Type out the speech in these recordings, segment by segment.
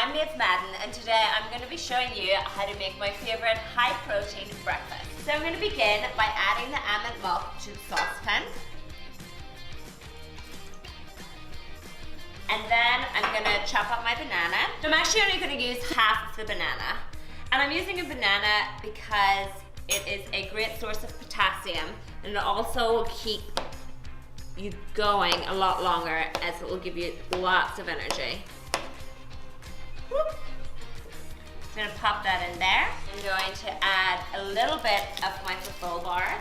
I'm Maeve Madden, and today I'm going to be showing you how to make my favorite high protein breakfast. So I'm going to begin by adding the almond milk to the saucepan. And then I'm going to chop up my banana. So I'm actually only going to use half of the banana. And I'm using a banana because it is a great source of potassium, and it also will keep you going a lot longer as it will give you lots of energy. Whoop. I'm going to pop that in there. I'm going to add a little bit of my FULFIL bar.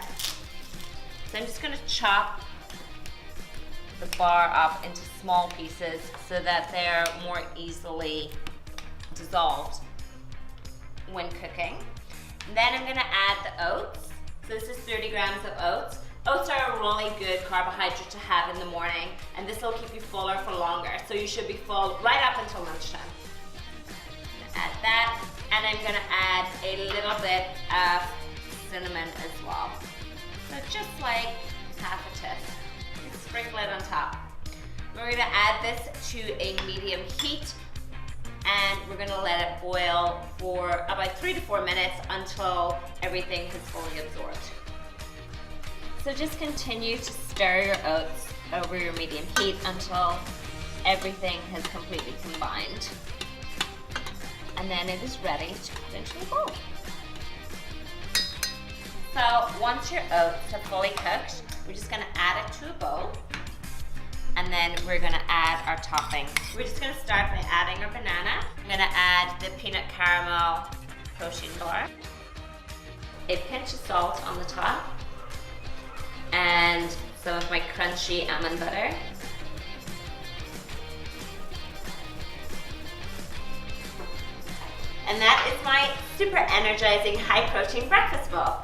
So I'm just going to chop the bar up into small pieces so that they're more easily dissolved when cooking. And then I'm going to add the oats. So this is 30 grams of oats. Oats are a really good carbohydrate to have in the morning, and this will keep you fuller for longer. So you should be full right up until lunchtime. Add that, and I'm going to add a little bit of cinnamon as well. So just like half a teaspoon. Sprinkle it on top. We're going to add this to a medium heat, and we're going to let it boil for about 3 to 4 minutes until everything has fully absorbed. So just continue to stir your oats over your medium heat until everything has completely combined. And then it is ready to put into a bowl. So once your oats are fully cooked, we're just going to add it to a bowl. And then we're going to add our toppings. We're just going to start by adding our banana. I'm going to add the peanut caramel protein bar, a pinch of salt on the top, and some of my crunchy almond butter. And that is my super energizing high protein breakfast bowl.